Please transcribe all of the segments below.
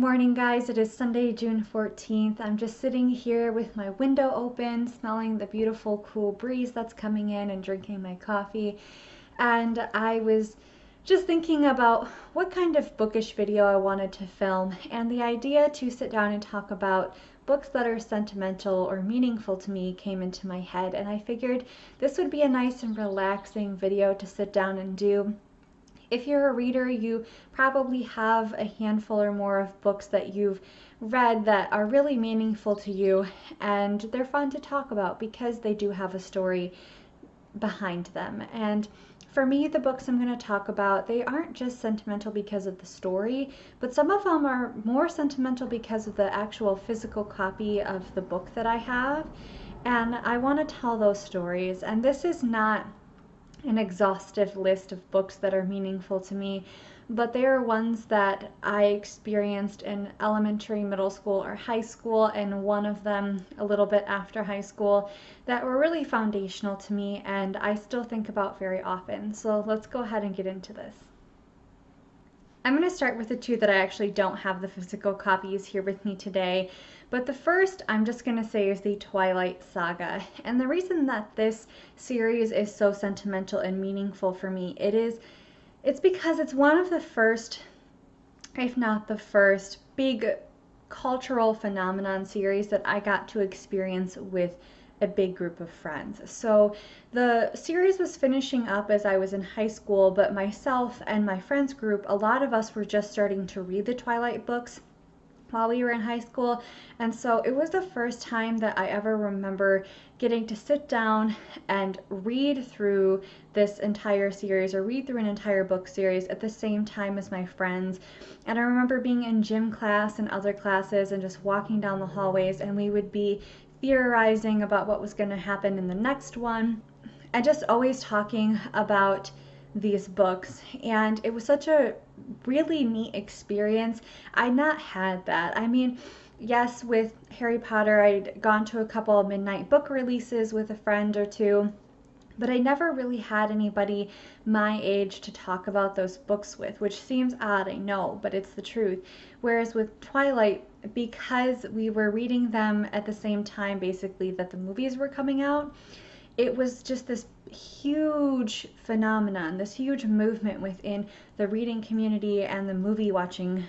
morning, guys. It is Sunday, June 14th. I'm just sitting here with my window open, smelling the beautiful cool breeze that's coming in and drinking my coffee. And I was just thinking about what kind of bookish video I wanted to film, and the idea to sit down and talk about books that are sentimental or meaningful to me came into my head, and I figured this would be a nice and relaxing video to sit down and do. If you're a reader, you probably have a handful or more of books that you've read that are really meaningful to you, and they're fun to talk about because they do have a story behind them. And for me, the books I'm going to talk about, they aren't just sentimental because of the story, but some of them are more sentimental because of the actual physical copy of the book that I have. And I want to tell those stories. And this is not an exhaustive list of books that are meaningful to me, but they are ones that I experienced in elementary, middle school, or high school, and one of them a little bit after high school that were really foundational to me and I still think about very often. So let's go ahead and get into this. I'm going to start with the two that I actually don't have the physical copies here with me today, but the first I'm just going to say is the Twilight Saga. And the reason that this series is so sentimental and meaningful for me, it's because it's one of the first, if not the first, big cultural phenomenon series that I got to experience with a big group of friends. So the series was finishing up as I was in high school, but myself and my friends group, a lot of us were just starting to read the Twilight books while we were in high school, and so it was the first time that I ever remember getting to sit down and read through this entire series or read through an entire book series at the same time as my friends. And I remember being in gym class and other classes and just walking down the hallways, and we would be theorizing about what was going to happen in the next one and just always talking about these books. And it was such a really neat experience. I'd not had that. I mean, yes, with Harry Potter, I'd gone to a couple of midnight book releases with a friend or two, but I never really had anybody my age to talk about those books with, which seems odd, I know, but it's the truth. Whereas with Twilight, because we were reading them at the same time basically that the movies were coming out, it was just this huge phenomenon, this huge movement within the reading community and the movie watching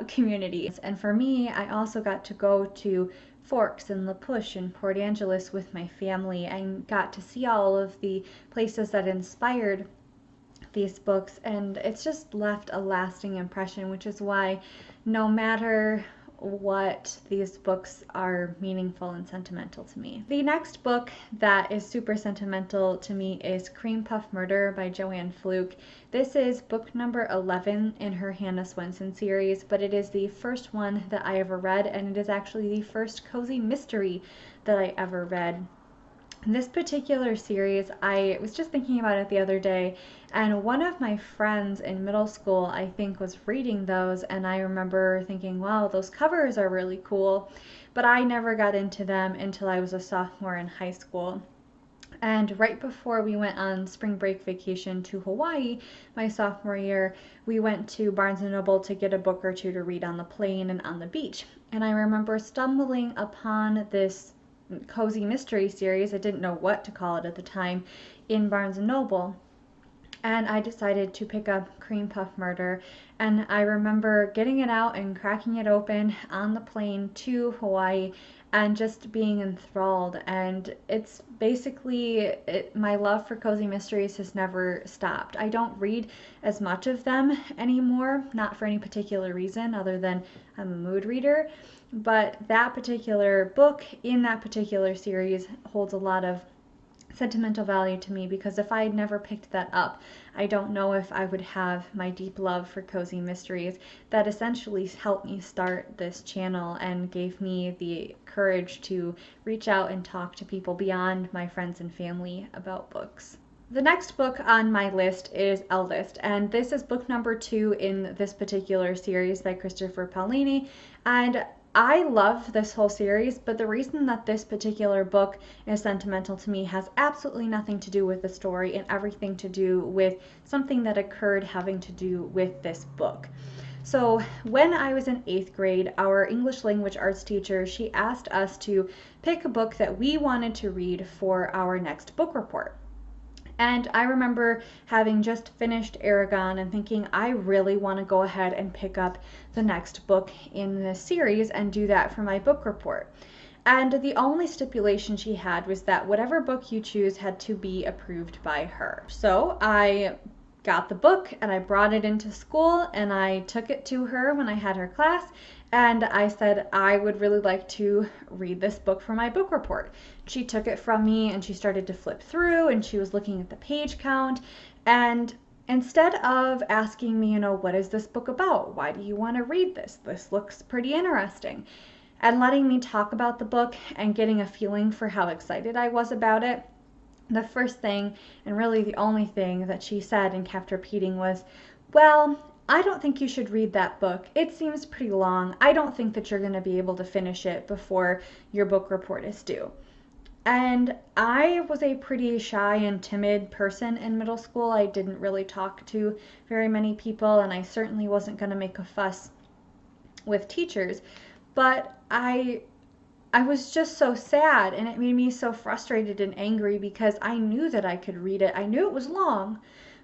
community. And for me, I also got to go to Forks and La Push and Port Angeles with my family and got to see all of the places that inspired these books, and it's just left a lasting impression, which is why no matter what, these books are meaningful and sentimental to me. The next book that is super sentimental to me is Cream Puff Murder by Joanne Fluke. This is book number 11 in her Hannah Swenson series, but it is the first one that I ever read, and it is actually the first cozy mystery that I ever read. In this particular series, I was just thinking about it the other day, and one of my friends in middle school, I think, was reading those, and I remember thinking, wow, those covers are really cool, but I never got into them until I was a sophomore in high school. And right before we went on spring break vacation to Hawaii, my sophomore year, we went to Barnes & Noble to get a book or two to read on the plane and on the beach. And I remember stumbling upon this cozy mystery series, I didn't know what to call it at the time, in Barnes & Noble. And I decided to pick up Cream Puff Murder, and I remember getting it out and cracking it open on the plane to Hawaii and just being enthralled. And it's basically, my love for cozy mysteries has never stopped. I don't read as much of them anymore, not for any particular reason other than I'm a mood reader, but that particular book in that particular series holds a lot of sentimental value to me, because if I had never picked that up, I don't know if I would have my deep love for cozy mysteries that essentially helped me start this channel and gave me the courage to reach out and talk to people beyond my friends and family about books. The next book on my list is Eldest, and this is book number 2 in this particular series by Christopher Paolini, and I love this whole series, but the reason that this particular book is sentimental to me has absolutely nothing to do with the story and everything to do with something that occurred having to do with this book. So when I was in 8th grade, our English language arts teacher, she asked us to pick a book that we wanted to read for our next book report. And I remember having just finished Aragon and thinking, I really want to go ahead and pick up the next book in this series and do that for my book report. And the only stipulation she had was that whatever book you choose had to be approved by her. So I got the book and I brought it into school and I took it to her when I had her class, and I said I would really like to read this book for my book report. She took it from me and she started to flip through and she was looking at the page count, and instead of asking me, what is this book about? Why do you want to read this? This looks pretty interesting. And letting me talk about the book and getting a feeling for how excited I was about it, the first thing, and really the only thing that she said and kept repeating was, well, I don't think you should read that book. It seems pretty long. I don't think that you're going to be able to finish it before your book report is due. And I was a pretty shy and timid person in middle school. I didn't really talk to very many people, and I certainly wasn't going to make a fuss with teachers. But I was just so sad, and it made me so frustrated and angry because I knew that I could read it. I knew it was long,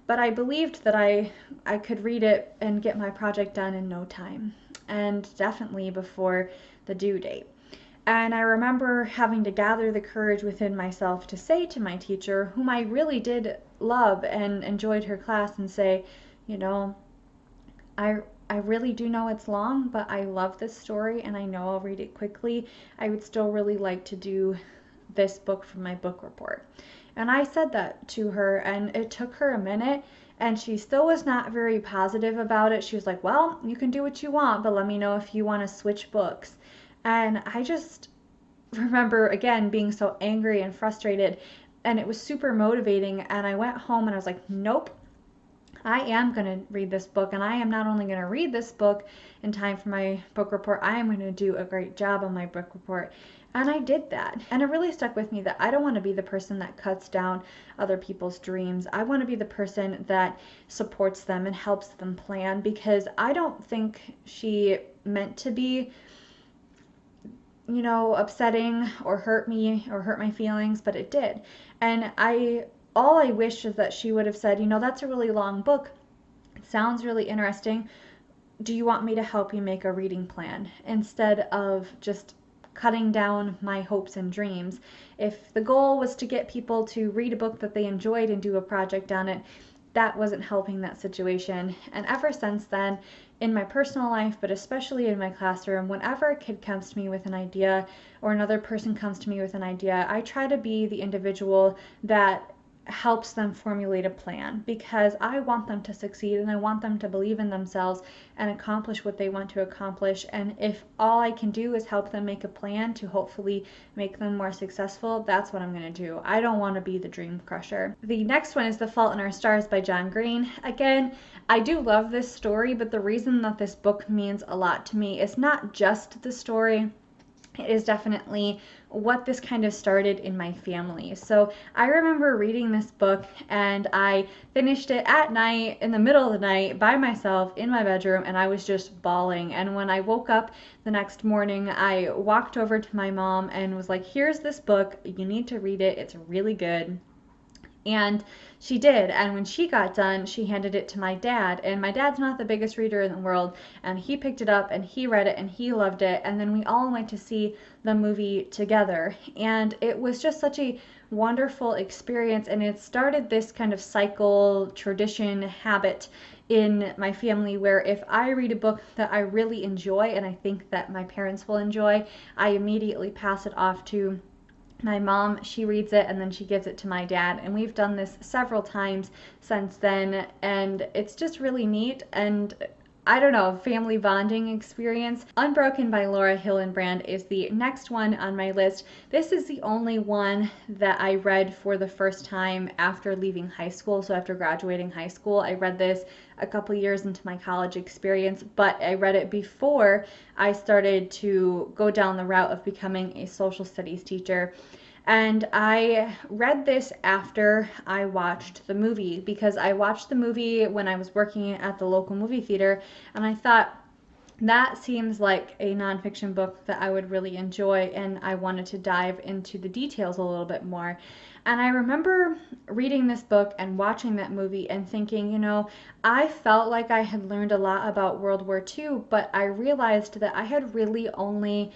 but I believed that I could read it and get my project done in no time, and definitely before the due date. And I remember having to gather the courage within myself to say to my teacher, whom I really did love and enjoyed her class, and say, I really do know it's long, but I love this story and I know I'll read it quickly. I would still really like to do this book for my book report. And I said that to her, and it took her a minute, and she still was not very positive about it. She was like, well, you can do what you want, but let me know if you want to switch books. And I just remember, again, being so angry and frustrated, and it was super motivating. And I went home and I was like, nope, I am going to read this book, and I am not only going to read this book in time for my book report, I am going to do a great job on my book report. And I did that. And it really stuck with me that I don't want to be the person that cuts down other people's dreams. I want to be the person that supports them and helps them plan, because I don't think she meant to be, upsetting or hurt me or hurt my feelings, but it did. And all I wish is that she would have said, that's a really long book. It sounds really interesting. Do you want me to help you make a reading plan? Instead of just cutting down my hopes and dreams. If the goal was to get people to read a book that they enjoyed and do a project on it, that wasn't helping that situation. And ever since then, in my personal life, but especially in my classroom, whenever a kid comes to me with an idea or another person comes to me with an idea, I try to be the individual that helps them formulate a plan, because I want them to succeed and I want them to believe in themselves and accomplish what they want to accomplish. And if all I can do is help them make a plan to hopefully make them more successful, that's what I'm going to do. I don't want to be the dream crusher. The next one is The Fault in Our Stars by John Green. Again, I do love this story, but the reason that this book means a lot to me is not just the story. It is definitely what this kind of started in my family. So I remember reading this book, and I finished it at night, in the middle of the night, by myself in my bedroom, and I was just bawling. And when I woke up the next morning, I walked over to my mom and was like, here's this book, you need to read it, it's really good. And she did, and when she got done, she handed it to my dad, and my dad's not the biggest reader in the world, and he picked it up and he read it and he loved it, and then we all went to see the movie together, and it was just such a wonderful experience, and it started this kind of cycle, tradition, habit in my family, where if I read a book that I really enjoy and I think that my parents will enjoy, I immediately pass it off to my mom. She reads it and then she gives it to my dad, and we've done this several times since then, and it's just really neat, and I don't know, family bonding experience. Unbroken by Laura Hillenbrand is the next one on my list. This is the only one that I read for the first time after leaving high school, so after graduating high school. I read this a couple years into my college experience, but I read it before I started to go down the route of becoming a social studies teacher. And I read this after I watched the movie, because I watched the movie when I was working at the local movie theater, and I thought, that seems like a nonfiction book that I would really enjoy, and I wanted to dive into the details a little bit more. And I remember reading this book and watching that movie and thinking, I felt like I had learned a lot about World War II, but I realized that I had really only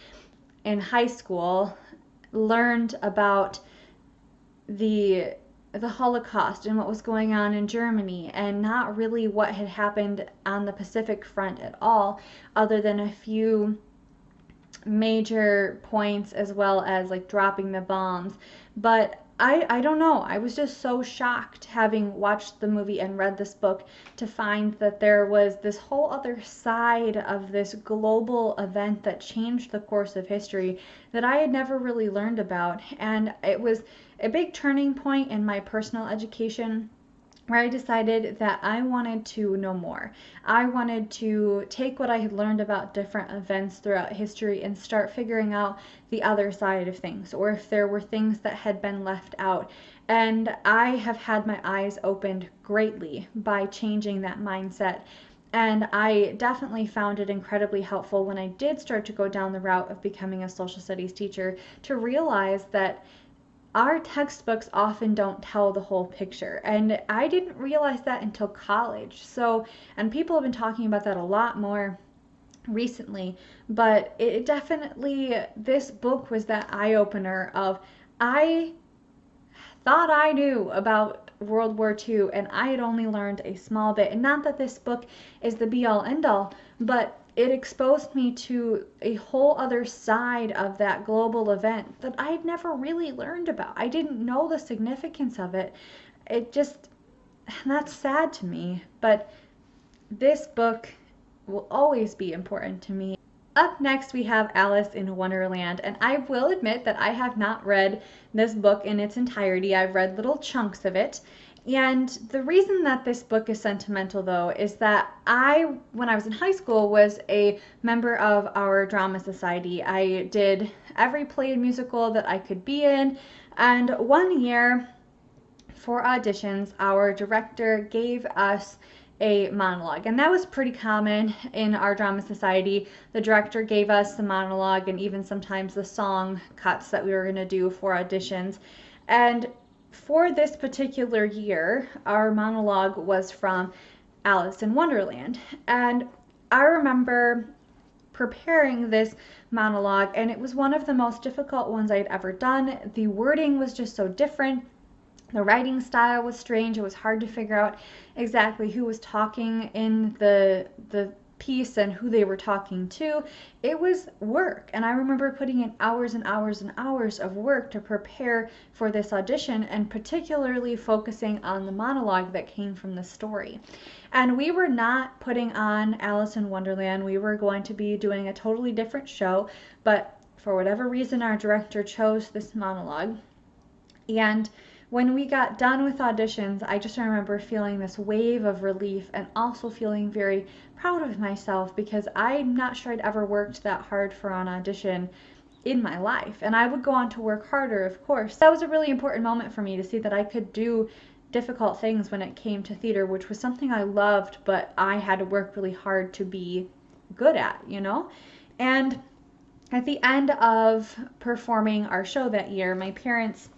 in high school learned about the Holocaust and what was going on in Germany, and not really what had happened on the Pacific front at all, other than a few major points as well as like dropping the bombs. But I don't know. I was just so shocked, having watched the movie and read this book, to find that there was this whole other side of this global event that changed the course of history that I had never really learned about. And it was a big turning point in my personal education, where I decided that I wanted to know more. I wanted to take what I had learned about different events throughout history and start figuring out the other side of things, or if there were things that had been left out. And I have had my eyes opened greatly by changing that mindset. And I definitely found it incredibly helpful when I did start to go down the route of becoming a social studies teacher, to realize that our textbooks often don't tell the whole picture. And I didn't realize that until college. And people have been talking about that a lot more recently, but it definitely, this book was that eye-opener of, I thought I knew about World War II, and I had only learned a small bit. And not that this book is the be-all end-all, but it exposed me to a whole other side of that global event that I had never really learned about. I didn't know the significance of it. That's sad to me, but this book will always be important to me. Up next, we have Alice in Wonderland, and I will admit that I have not read this book in its entirety. I've read little chunks of it. And the reason that this book is sentimental, though, is that when I was in high school, was a member of our drama society. I did every play and musical that I could be in. And one year, for auditions, our director gave us a monologue, and that was pretty common in our drama society. The director gave us the monologue, and even sometimes the song cuts that we were going to do for auditions. And for this particular year, our monologue was from Alice in Wonderland. And I remember preparing this monologue, and it was one of the most difficult ones I'd ever done. The wording was just so different. The writing style was strange. It was hard to figure out exactly who was talking in the piece and who they were talking to. It was work, and I remember putting in hours and hours and hours of work to prepare for this audition, and particularly focusing on the monologue that came from the story. And we were not putting on Alice in Wonderland. We were going to be doing a totally different show, but for whatever reason, our director chose this monologue. And when we got done with auditions, I just remember feeling this wave of relief, and also feeling very proud of myself, because I'm not sure I'd ever worked that hard for an audition in my life. And I would go on to work harder, of course. That was a really important moment for me, to see that I could do difficult things when it came to theater, which was something I loved, but I had to work really hard to be good at, And at the end of performing our show that year, my parents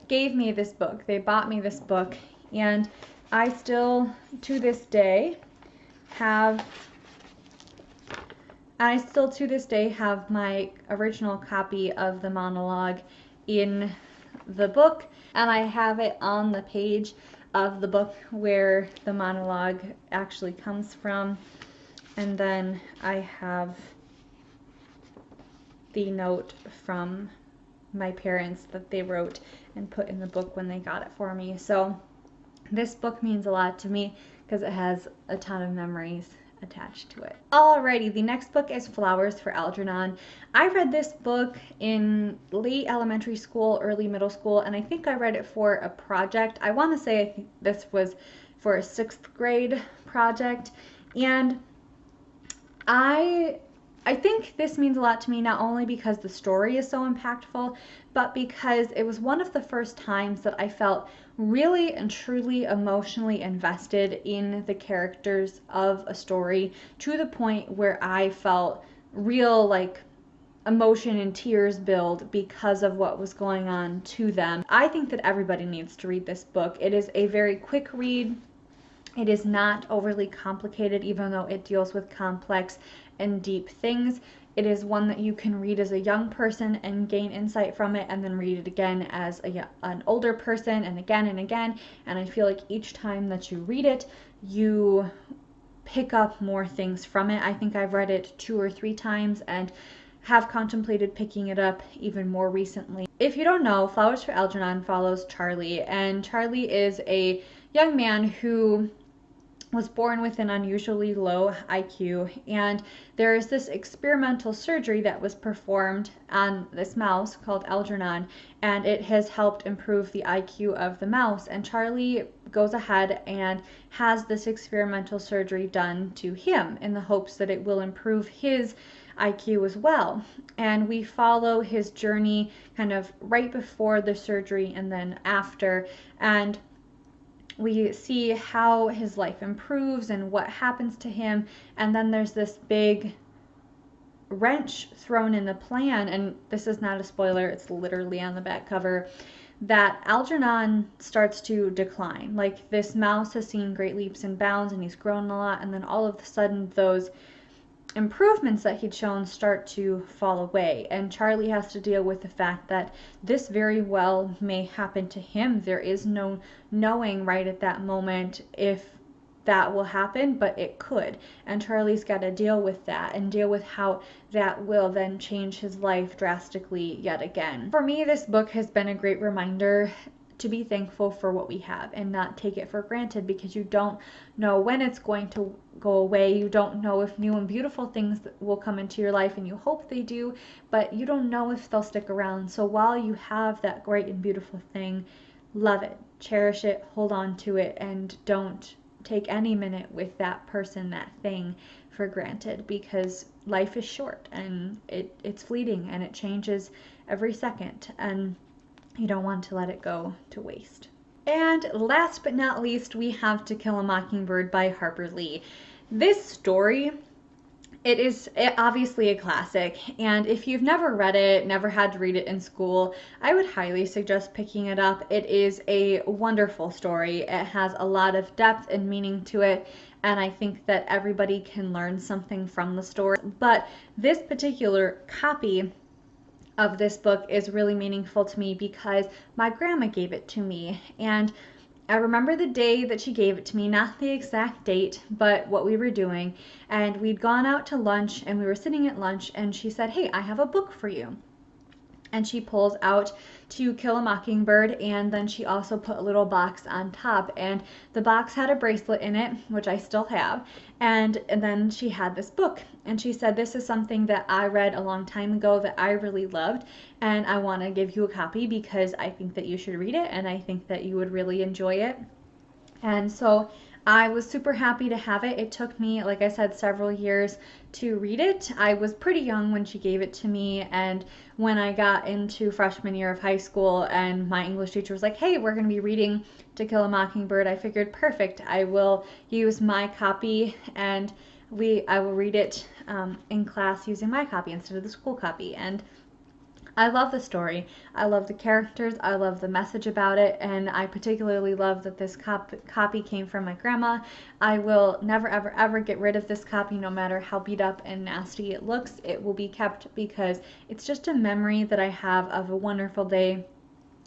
gave me this book. They bought me this book, and I still to this day have my original copy of the monologue in the book, and I have it on the page of the book where the monologue actually comes from. And then I have the note from my parents that they wrote and put in the book when they got it for me. So this book means a lot to me because it has a ton of memories attached to it. Alrighty, the next book is Flowers for Algernon. I read this book in late elementary school, early middle school, and I think I read it for a project. I want to say I think this was for a 6th grade project, and I I think this means a lot to me, not only because the story is so impactful, but because it was one of the first times that I felt really and truly emotionally invested in the characters of a story, to the point where I felt real, like, emotion and tears build because of what was going on to them. I think that everybody needs to read this book. It is a very quick read. It is not overly complicated, even though it deals with complex and deep things. It is one that you can read as a young person and gain insight from it, and then read it again as an older person, and again and again. And I feel like each time that you read it, you pick up more things from it. I think I've read it 2 or 3 times and have contemplated picking it up even more recently. If you don't know, Flowers for Algernon follows Charlie, and Charlie is a young man who was born with an unusually low IQ, and there is this experimental surgery that was performed on this mouse called Algernon, and it has helped improve the IQ of the mouse. And Charlie goes ahead and has this experimental surgery done to him in the hopes that it will improve his IQ as well. And we follow his journey kind of right before the surgery and then after, and we see how his life improves and what happens to him. And then there's this big wrench thrown in the plan, and this is not a spoiler, it's literally on the back cover, that Algernon starts to decline. Like, this mouse has seen great leaps and bounds and he's grown a lot, and then all of a sudden those improvements that he'd shown start to fall away, and Charlie has to deal with the fact that this very well may happen to him. There is no knowing right at that moment if that will happen, but it could, and Charlie's got to deal with that and deal with how that will then change his life drastically yet again. For me, this book has been a great reminder to be thankful for what we have and not take it for granted, because you don't know when it's going to go away. You don't know if new and beautiful things will come into your life, and you hope they do, but you don't know if they'll stick around. So while you have that great and beautiful thing, love it, cherish it, hold on to it, and don't take any minute with that person, that thing, for granted, because life is short and it's fleeting and it changes every second, and you don't want to let it go to waste. And last but not least, we have To Kill a Mockingbird by Harper Lee. This story, it is obviously a classic, and if you've never read it, never had to read it in school, I would highly suggest picking it up. It is a wonderful story. It has a lot of depth and meaning to it, and I think that everybody can learn something from the story. But this particular copy of this book is really meaningful to me because my grandma gave it to me, and I remember the day that she gave it to me, not the exact date, but what we were doing. And we'd gone out to lunch, and we were sitting at lunch, and she said, "Hey, I have a book for you." And she pulls out To Kill a Mockingbird, and then she also put a little box on top, and the box had a bracelet in it, which I still have, and then she had this book, and she said, "This is something that I read a long time ago that I really loved, and I want to give you a copy because I think that you should read it, and I think that you would really enjoy it." And so I was super happy to have it. It took me, like I said, several years to read it. I was pretty young when she gave it to me, and when I got into freshman year of high school and my English teacher was like, "Hey, we're going to be reading To Kill a Mockingbird," I figured, perfect, I will use my copy, and I will read it in class using my copy instead of the school copy. And I love the story. I love the characters. I love the message about it. And I particularly love that this copy came from my grandma. I will never, ever, ever get rid of this copy, no matter how beat up and nasty it looks. It will be kept because it's just a memory that I have of a wonderful day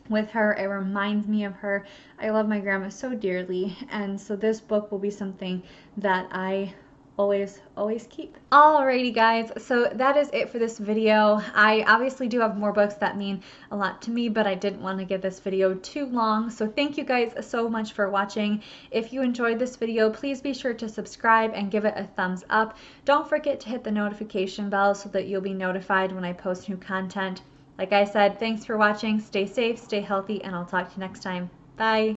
with her. It reminds me of her. I love my grandma so dearly. And so this book will be something that I always keep. Alrighty guys, so that is it for this video. I obviously do have more books that mean a lot to me, but I didn't want to get this video too long, so thank you guys so much for watching. If you enjoyed this video, please be sure to subscribe and give it a thumbs up. Don't forget to hit the notification bell so that you'll be notified when I post new content. Like I said, thanks for watching. Stay safe, stay healthy, and I'll talk to you next time. Bye!